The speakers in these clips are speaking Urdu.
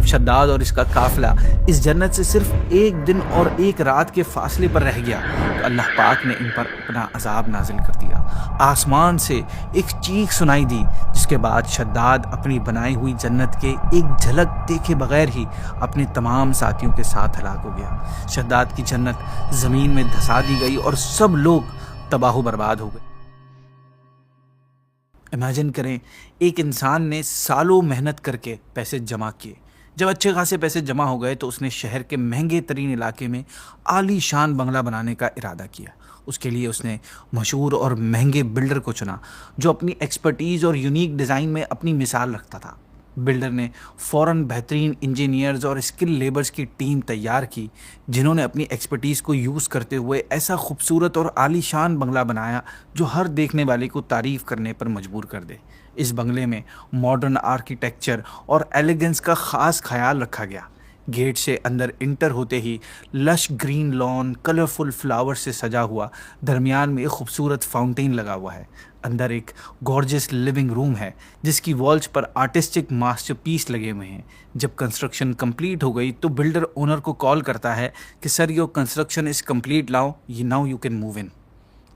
شداد اور اس کا قافلہ اس جنت سے صرف ایک دن اور ایک رات کے فاصلے پر رہ گیا تو اللہ پاک نے ان پر اپنا عذاب نازل کر دیا۔ آسمان سے ایک چیخ سنائی دی، جس کے بعد شداد اپنی بنائی ہوئی جنت کے ایک جھلک دیکھے بغیر ہی اپنے تمام ساتھیوں کے ساتھ ہلاک ہو گیا۔ شداد کی جنت زمین میں دھسا دی گئی اور سب لوگ تباہ و برباد ہو گئے۔ امیجن کریں، ایک انسان نے سالوں محنت کر کے پیسے جمع کیے۔ جب اچھے خاصے پیسے جمع ہو گئے تو اس نے شہر کے مہنگے ترین علاقے میں عالی شان بنگلہ بنانے کا ارادہ کیا۔ اس کے لیے اس نے مشہور اور مہنگے بلڈر کو چنا جو اپنی ایکسپرٹیز اور یونیک ڈیزائن میں اپنی مثال رکھتا تھا۔ بلڈر نے فوراً بہترین انجینئرز اور اسکل لیبرز کی ٹیم تیار کی، جنہوں نے اپنی ایکسپرٹیز کو یوز کرتے ہوئے ایسا خوبصورت اور عالی شان بنگلہ بنایا جو ہر دیکھنے والے کو تعریف کرنے پر مجبور کر دے۔ اس بنگلے میں ماڈرن آرکیٹیکچر اور ایلیگنس کا خاص خیال رکھا گیا۔ گیٹ سے اندر انٹر ہوتے ہی لش گرین لان کلرفل فلاور سے سجا ہوا، درمیان میں ایک خوبصورت فاؤنٹین لگا ہوا ہے۔ اندر ایک گارجس لیونگ روم ہے جس کی والز پر آرٹسٹک ماسٹر پیس لگے ہوئے ہیں۔ جب کنسٹرکشن کمپلیٹ ہو گئی تو بلڈر اونر کو کال کرتا ہے کہ sir your construction is complete, now you can move in.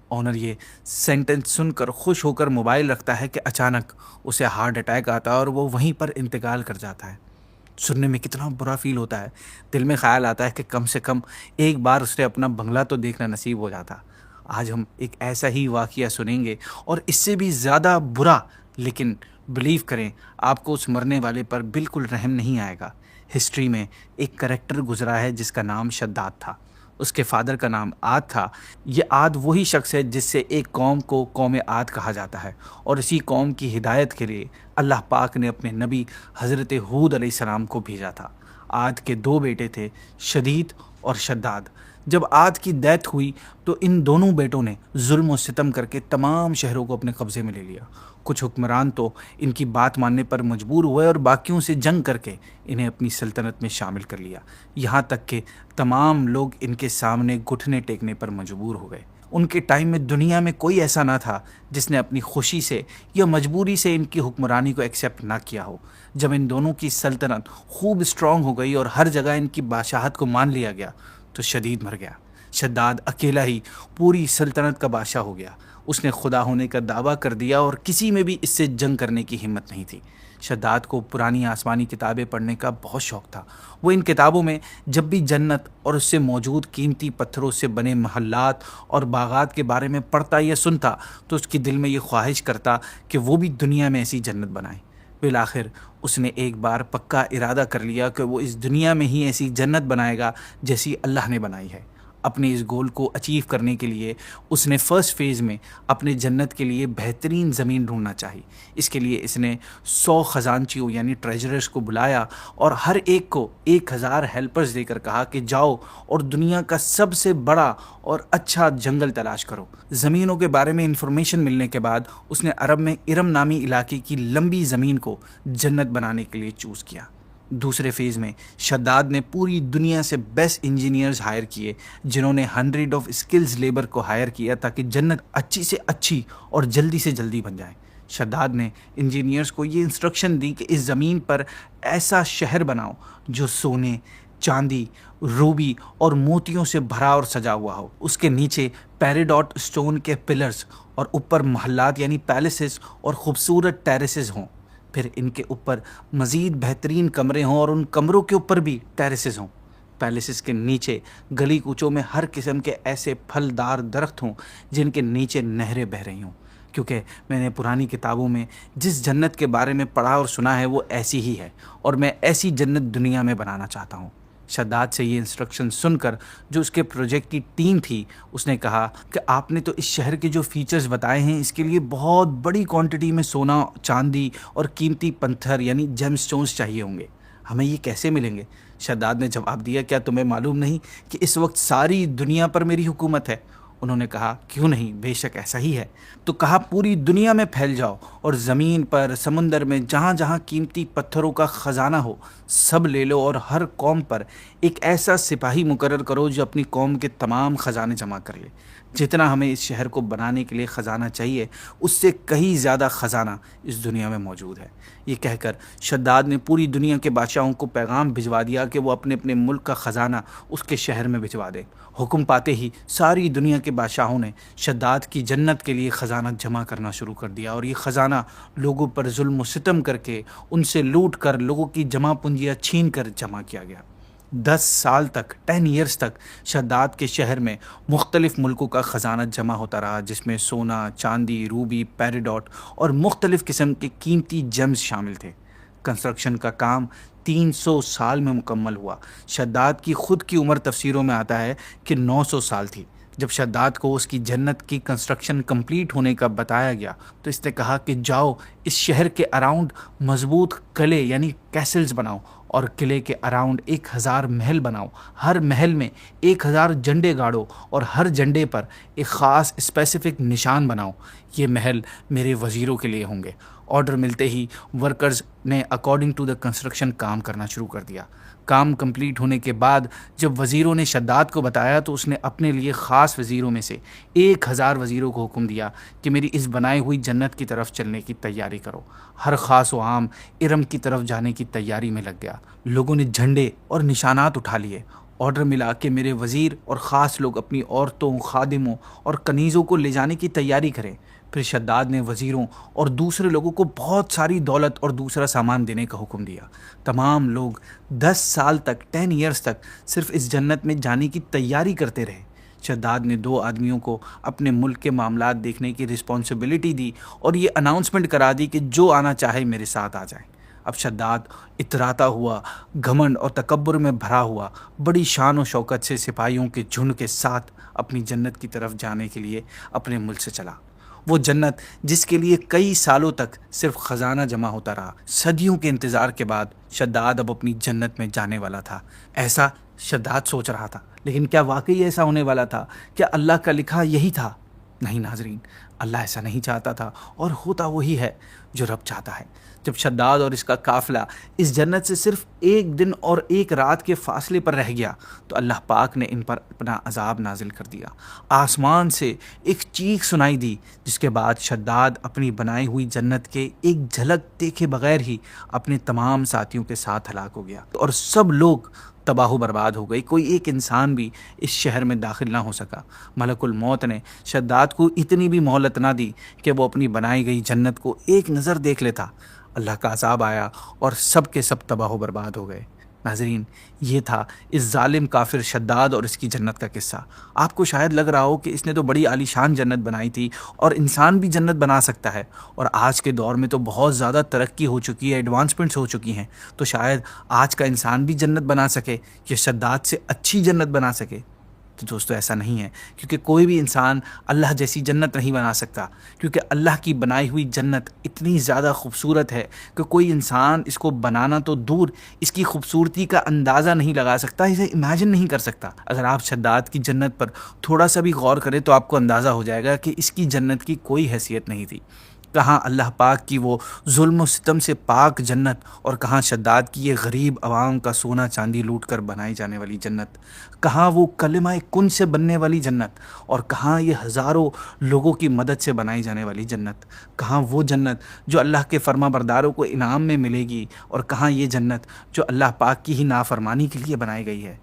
Owner یہ سینٹنس سن کر خوش ہو کر موبائل رکھتا ہے کہ اچانک اسے ہارٹ اٹیک آتا ہے اور وہ وہیں پر انتقال کر جاتا ہے۔ سننے میں کتنا برا فیل ہوتا ہے، دل میں خیال آتا ہے کہ کم سے کم ایک بار اسے اپنا بنگلہ تو دیکھنا نصیب ہو جاتا۔ آج ہم ایک ایسا ہی واقعہ سنیں گے اور اس سے بھی زیادہ برا، لیکن بلیو کریں آپ کو اس مرنے والے پر بالکل رحم نہیں آئے گا۔ ہسٹری میں ایک کریکٹر گزرا ہے جس کا نام شداد تھا۔ اس کے فادر کا نام عاد تھا۔ یہ عاد وہی شخص ہے جس سے ایک قوم کو قوم عاد کہا جاتا ہے، اور اسی قوم کی ہدایت کے لیے اللہ پاک نے اپنے نبی حضرت ہود علیہ السلام کو بھیجا تھا۔ عاد کے 2 بیٹے تھے، شدید اور شداد۔ جب عاد کی ڈیتھ ہوئی تو ان دونوں بیٹوں نے ظلم و ستم کر کے تمام شہروں کو اپنے قبضے میں لے لیا۔ کچھ حکمران تو ان کی بات ماننے پر مجبور ہوئے اور باقیوں سے جنگ کر کے انہیں اپنی سلطنت میں شامل کر لیا، یہاں تک کہ تمام لوگ ان کے سامنے گھٹنے ٹیکنے پر مجبور ہو گئے۔ ان کے ٹائم میں دنیا میں کوئی ایسا نہ تھا جس نے اپنی خوشی سے یا مجبوری سے ان کی حکمرانی کو ایکسیپٹ نہ کیا ہو۔ جب ان دونوں کی سلطنت خوب اسٹرانگ ہو گئی اور ہر جگہ ان کی بادشاہت کو مان لیا گیا تو شدید مر گیا۔ شداد اکیلا ہی پوری سلطنت کا بادشاہ ہو گیا۔ اس نے خدا ہونے کا دعویٰ کر دیا اور کسی میں بھی اس سے جنگ کرنے کی ہمت نہیں تھی۔ شداد کو پرانی آسمانی کتابیں پڑھنے کا بہت شوق تھا۔ وہ ان کتابوں میں جب بھی جنت اور اس سے موجود قیمتی پتھروں سے بنے محلات اور باغات کے بارے میں پڑھتا یا سنتا تو اس کے دل میں یہ خواہش کرتا کہ وہ بھی دنیا میں ایسی جنت بنائے۔ بالآخر اس نے ایک بار پکا ارادہ کر لیا کہ وہ اس دنیا میں ہی ایسی جنت بنائے گا جیسی اللہ نے بنائی ہے۔ اپنے اس گول کو اچیو کرنے کے لیے اس نے فرسٹ فیز میں اپنے جنت کے لیے بہترین زمین ڈھونڈنا چاہی۔ اس کے لیے اس نے 100 خزانچیوں یعنی ٹریجررز کو بلایا اور ہر ایک کو 1000 ہیلپرز دے کر کہا کہ جاؤ اور دنیا کا سب سے بڑا اور اچھا جنگل تلاش کرو۔ زمینوں کے بارے میں انفارمیشن ملنے کے بعد اس نے عرب میں ارم نامی علاقے کی لمبی زمین کو جنت بنانے کے لیے چوز کیا۔ دوسرے فیز میں شداد نے پوری دنیا سے بیسٹ انجینئرز ہائر کیے، جنہوں نے 100 آف اسکلز لیبر کو ہائر کیا تاکہ جنت اچھی سے اچھی اور جلدی سے جلدی بن جائے۔ شداد نے انجینئرز کو یہ انسٹرکشن دی کہ اس زمین پر ایسا شہر بناؤ جو سونے، چاندی، روبی اور موتیوں سے بھرا اور سجا ہوا ہو۔ اس کے نیچے پیریڈاٹ سٹون کے پلرز اور اوپر محلات یعنی پیلیسز اور خوبصورت ٹیریسز ہوں۔ پھر ان کے اوپر مزید بہترین کمرے ہوں اور ان کمروں کے اوپر بھی ٹیریسز ہوں۔ پیلیسز کے نیچے گلی کوچوں میں ہر قسم کے ایسے پھلدار درخت ہوں جن کے نیچے نہریں بہہ رہی ہوں، کیونکہ میں نے پرانی کتابوں میں جس جنت کے بارے میں پڑھا اور سنا ہے وہ ایسی ہی ہے، اور میں ایسی جنت دنیا میں بنانا چاہتا ہوں۔ شداد سے یہ انسٹرکشن سن کر جو اس کے پروجیکٹ کی ٹیم تھی اس نے کہا کہ آپ نے تو اس شہر کے جو فیچرز بتائے ہیں اس کے لیے بہت بڑی کوانٹٹی میں سونا، چاندی اور قیمتی پتھر یعنی جیم سٹونز چاہیے ہوں گے، ہمیں یہ کیسے ملیں گے؟ شداد نے جواب دیا، کیا تمہیں معلوم نہیں کہ اس وقت ساری دنیا پر میری حکومت ہے؟ انہوں نے کہا کیوں نہیں، بے شک ایسا ہی ہے۔ تو کہا پوری دنیا میں پھیل جاؤ اور زمین پر، سمندر میں، جہاں جہاں قیمتی پتھروں کا خزانہ ہو سب لے لو، اور ہر قوم پر ایک ایسا سپاہی مقرر کرو جو اپنی قوم کے تمام خزانے جمع کر لے۔ جتنا ہمیں اس شہر کو بنانے کے لیے خزانہ چاہیے اس سے کہیں زیادہ خزانہ اس دنیا میں موجود ہے۔ یہ کہہ کر شداد نے پوری دنیا کے بادشاہوں کو پیغام بھجوا دیا کہ وہ اپنے اپنے ملک کا خزانہ اس کے شہر میں بھجوا دیں۔ حکم پاتے ہی ساری دنیا کے بادشاہوں نے شداد کی جنت کے لیے خزانہ جمع کرنا شروع کر دیا، اور یہ خزانہ لوگوں پر ظلم و ستم کر کے، ان سے لوٹ کر، لوگوں کی جمع پونجیاں چھین کر جمع کیا گیا۔ 10 سال تک، 10 ایئرز تک شداد کے شہر میں مختلف ملکوں کا خزانہ جمع ہوتا رہا، جس میں سونا، چاندی، روبی، پیریڈوٹ اور مختلف قسم کے قیمتی جیمز شامل تھے۔ کنسٹرکشن کا کام 300 سال میں مکمل ہوا۔ شداد کی خود کی عمر تفسیروں میں آتا ہے کہ 900 سال تھی۔ جب شداد کو اس کی جنت کی کنسٹرکشن کمپلیٹ ہونے کا بتایا گیا تو اس نے کہا کہ جاؤ اس شہر کے اراؤنڈ مضبوط قلعے یعنی کیسلز بناؤ، اور قلعے کے اراؤنڈ 1000 محل بناؤ، ہر محل میں 1000 جھنڈے گاڑو، اور ہر جھنڈے پر ایک خاص اسپیسیفک نشان بناؤ۔ یہ محل میرے وزیروں کے لیے ہوں گے۔ آرڈر ملتے ہی ورکرز نے اکارڈنگ ٹو دا کنسٹرکشن کام کرنا شروع کر دیا۔ کام کمپلیٹ ہونے کے بعد جب وزیروں نے شداد کو بتایا تو اس نے اپنے لیے خاص وزیروں میں سے 1000 وزیروں کو حکم دیا کہ میری اس بنائی ہوئی جنت کی طرف چلنے کی تیاری کرو۔ ہر خاص و عام ارم کی طرف جانے کی تیاری میں لگ گیا۔ لوگوں نے جھنڈے اور نشانات اٹھا لیے۔ آرڈر ملا کہ میرے وزیر اور خاص لوگ اپنی عورتوں، خادموں اور کنیزوں کو لے جانے کی تیاری کریں۔ پھر شداد نے وزیروں اور دوسرے لوگوں کو بہت ساری دولت اور دوسرا سامان دینے کا حکم دیا۔ تمام لوگ 10 سال تک، 10 ایئرز تک صرف اس جنت میں جانے کی تیاری کرتے رہے۔ شداد نے 2 آدمیوں کو اپنے ملک کے معاملات دیکھنے کی رسپانسبلٹی دی اور یہ اناؤنسمنٹ کرا دی کہ جو آنا چاہے میرے ساتھ آ جائے۔ اب شداد اتراتا ہوا، گھمنڈ اور تکبر میں بھرا ہوا، بڑی شان و شوکت سے سپاہیوں کے جھنڈ کے ساتھ اپنی جنت کی طرف جانے کے لیے اپنے ملک سے چلا۔ وہ جنت جس کے لیے کئی سالوں تک صرف خزانہ جمع ہوتا رہا، صدیوں کے انتظار کے بعد شداد اب اپنی جنت میں جانے والا تھا۔ ایسا شداد سوچ رہا تھا، لیکن کیا واقعی ایسا ہونے والا تھا؟ کیا اللہ کا لکھا یہی تھا؟ نہیں ناظرین، اللہ ایسا نہیں چاہتا تھا، اور ہوتا وہی ہے جو رب چاہتا ہے۔ جب شداد اور اس کا قافلہ اس جنت سے صرف 1 دن اور 1 رات کے فاصلے پر رہ گیا تو اللہ پاک نے ان پر اپنا عذاب نازل کر دیا۔ آسمان سے ایک چیخ سنائی دی، جس کے بعد شداد اپنی بنائی ہوئی جنت کے ایک جھلک دیکھے بغیر ہی اپنے تمام ساتھیوں کے ساتھ ہلاک ہو گیا، اور سب لوگ تباہ و برباد ہو گئی۔ کوئی ایک انسان بھی اس شہر میں داخل نہ ہو سکا۔ ملک الموت نے شداد کو اتنی بھی مہلت نہ دی کہ وہ اپنی بنائی گئی جنت کو ایک نظر دیکھ لیتا۔ اللہ کا عذاب آیا اور سب کے سب تباہ و برباد ہو گئے۔ ناظرین، یہ تھا اس ظالم کافر شداد اور اس کی جنت کا قصہ۔ آپ کو شاید لگ رہا ہو کہ اس نے تو بڑی عالی شان جنت بنائی تھی، اور انسان بھی جنت بنا سکتا ہے، اور آج کے دور میں تو بہت زیادہ ترقی ہو چکی ہے، ایڈوانسمنٹس ہو چکی ہیں، تو شاید آج کا انسان بھی جنت بنا سکے، یا شداد سے اچھی جنت بنا سکے۔ تو دوستو ایسا نہیں ہے، کیونکہ کوئی بھی انسان اللہ جیسی جنت نہیں بنا سکتا، کیونکہ اللہ کی بنائی ہوئی جنت اتنی زیادہ خوبصورت ہے کہ کوئی انسان اس کو بنانا تو دور، اس کی خوبصورتی کا اندازہ نہیں لگا سکتا، اسے امیجن نہیں کر سکتا۔ اگر آپ شداد کی جنت پر تھوڑا سا بھی غور کریں تو آپ کو اندازہ ہو جائے گا کہ اس کی جنت کی کوئی حیثیت نہیں تھی۔ کہاں اللہ پاک کی وہ ظلم و ستم سے پاک جنت، اور کہاں شداد کی یہ غریب عوام کا سونا چاندی لوٹ کر بنائی جانے والی جنت، کہاں وہ کلمہ کن سے بننے والی جنت، اور کہاں یہ ہزاروں لوگوں کی مدد سے بنائی جانے والی جنت، کہاں وہ جنت جو اللہ کے فرما برداروں کو انعام میں ملے گی، اور کہاں یہ جنت جو اللہ پاک کی ہی نافرمانی کے لیے بنائی گئی ہے۔